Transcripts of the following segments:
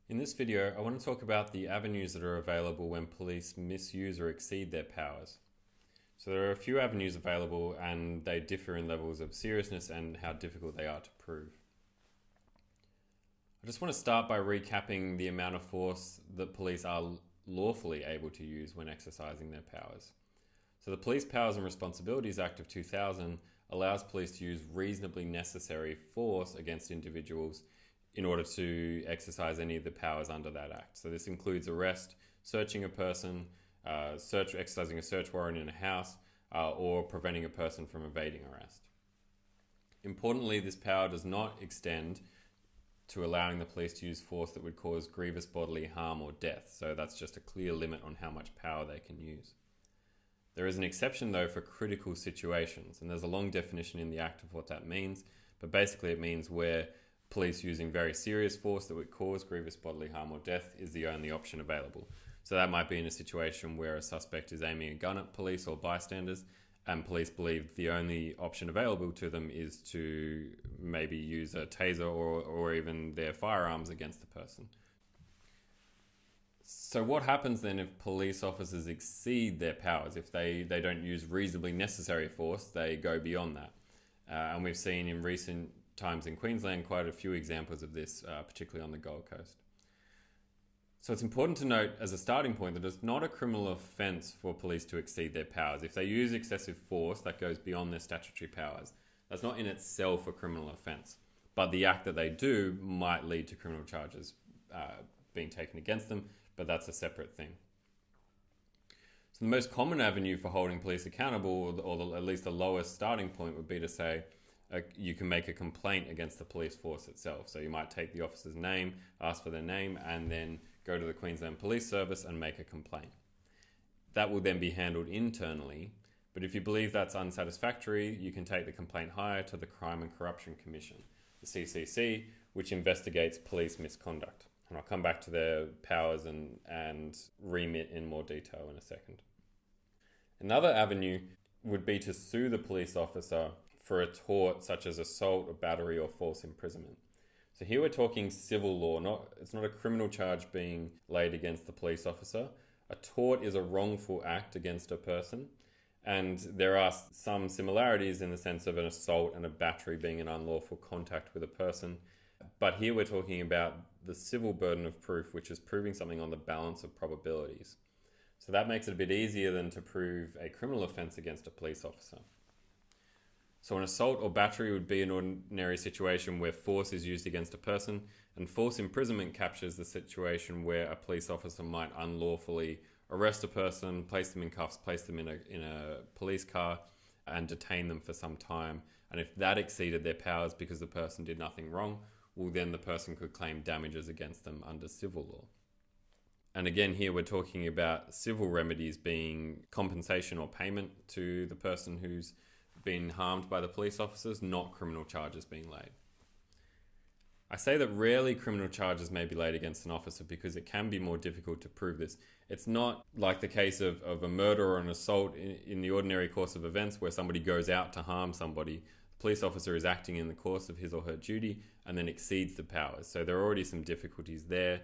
In this video, I want to talk about the avenues that are available when police misuse or exceed their powers. So there are a few avenues available and they differ in levels of seriousness and how difficult they are to prove. I just want to start by recapping the amount of force that police are lawfully able to use when exercising their powers. So the Police Powers and Responsibilities Act of 2000 allows police to use reasonably necessary force against individuals in order to exercise any of the powers under that act. So this includes arrest, searching a person, exercising a search warrant in a house, or preventing a person from evading arrest. Importantly, this power does not extend to allowing the police to use force that would cause grievous bodily harm or death. So that's just a clear limit on how much power they can use. There is an exception though for critical situations, and there's a long definition in the Act of what that means, but basically it means where police using very serious force that would cause grievous bodily harm or death is the only option available. So that might be in a situation where a suspect is aiming a gun at police or bystanders, and police believe the only option available to them is to maybe use a taser or even their firearms against the person. So what happens then if police officers exceed their powers? If they don't use reasonably necessary force, they go beyond that. And we've seen in recent times in Queensland quite a few examples of this, particularly on the Gold Coast. So it's important to note as a starting point that it's not a criminal offence for police to exceed their powers. If they use excessive force that goes beyond their statutory powers, that's not in itself a criminal offence. But the act that they do might lead to criminal charges being taken against them, but that's a separate thing. So the most common avenue for holding police accountable, or at least the lowest starting point, would be to say, you can make a complaint against the police force itself. So you might take the officer's name, ask for their name, and then go to the Queensland Police Service and make a complaint. That will then be handled internally, but if you believe that's unsatisfactory, you can take the complaint higher to the Crime and Corruption Commission, the CCC, which investigates police misconduct. And I'll come back to their powers and remit in more detail in a second. Another avenue would be to sue the police officer for a tort such as assault or battery or false imprisonment. So here we're talking civil law, it's not a criminal charge being laid against the police officer. A tort is a wrongful act against a person, and there are some similarities in the sense of an assault and a battery being an unlawful contact with a person. But here we're talking about the civil burden of proof, which is proving something on the balance of probabilities. So that makes it a bit easier than to prove a criminal offence against a police officer. So an assault or battery would be an ordinary situation where force is used against a person, and false imprisonment captures the situation where a police officer might unlawfully arrest a person, place them in cuffs, place them in a police car, and detain them for some time. And if that exceeded their powers because the person did nothing wrong, well, then the person could claim damages against them under civil law. And again, here we're talking about civil remedies being compensation or payment to the person who's been harmed by the police officers, not criminal charges being laid. I say that rarely criminal charges may be laid against an officer because it can be more difficult to prove this. It's not like the case of a murder or an assault in the ordinary course of events where somebody goes out to harm somebody. The police officer is acting in the course of his or her duty and then exceeds the powers. So there are already some difficulties there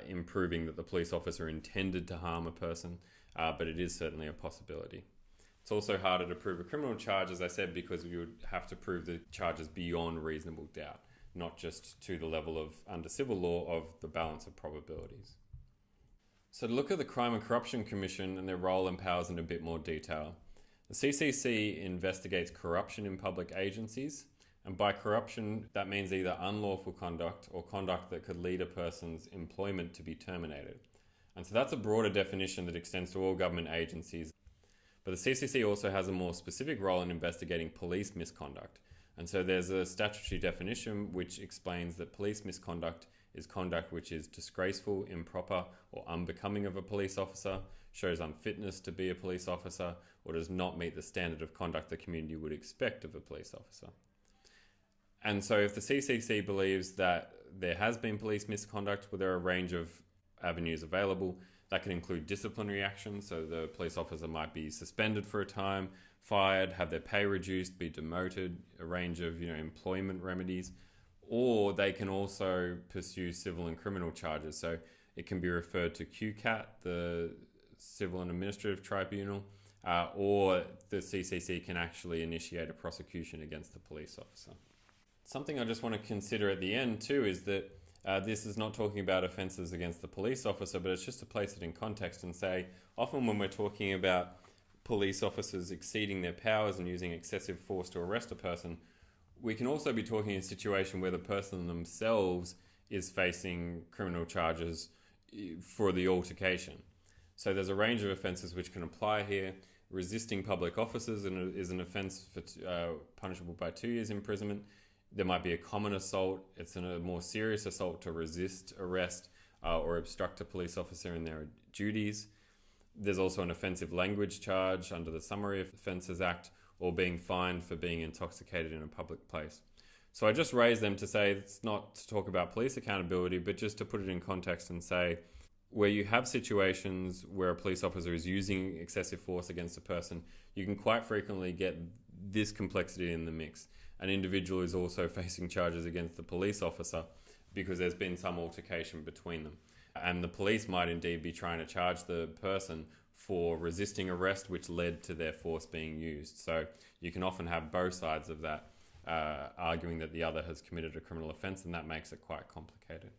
in proving that the police officer intended to harm a person, but it is certainly a possibility. It's also harder to prove a criminal charge, as I said, because you would have to prove the charges beyond reasonable doubt, not just to the level of, under civil law, of the balance of probabilities. So to look at the Crime and Corruption Commission and their role and powers in a bit more detail. The CCC investigates corruption in public agencies, and by corruption, that means either unlawful conduct or conduct that could lead a person's employment to be terminated. And so that's a broader definition that extends to all government agencies. But the CCC also has a more specific role in investigating police misconduct. And so there's a statutory definition which explains that police misconduct is conduct which is disgraceful, improper, or unbecoming of a police officer, shows unfitness to be a police officer, or does not meet the standard of conduct the community would expect of a police officer. And so if the CCC believes that there has been police misconduct, well, there are a range of avenues available. That can include disciplinary action, so the police officer might be suspended for a time, fired, have their pay reduced, be demoted, a range of employment remedies, or they can also pursue civil and criminal charges. So it can be referred to QCAT, the Civil and Administrative Tribunal, or the CCC can actually initiate a prosecution against the police officer. Something I just want to consider at the end too is that this is not talking about offences against the police officer, but it's just to place it in context and say, often when we're talking about police officers exceeding their powers and using excessive force to arrest a person, we can also be talking in a situation where the person themselves is facing criminal charges for the altercation. So there's a range of offences which can apply here. Resisting public officers is an offence punishable by 2 years imprisonment. There might be a common assault. It's a more serious assault to resist arrest or obstruct a police officer in their duties. There's also an offensive language charge under the Summary Offences Act, or being fined for being intoxicated in a public place. So I just raise them to say it's not to talk about police accountability, but just to put it in context and say, where you have situations where a police officer is using excessive force against a person, you can quite frequently get this complexity in the mix. An individual is also facing charges against the police officer because there's been some altercation between them. And the police might indeed be trying to charge the person for resisting arrest, which led to their force being used. So you can often have both sides of that arguing that the other has committed a criminal offence, and that makes it quite complicated.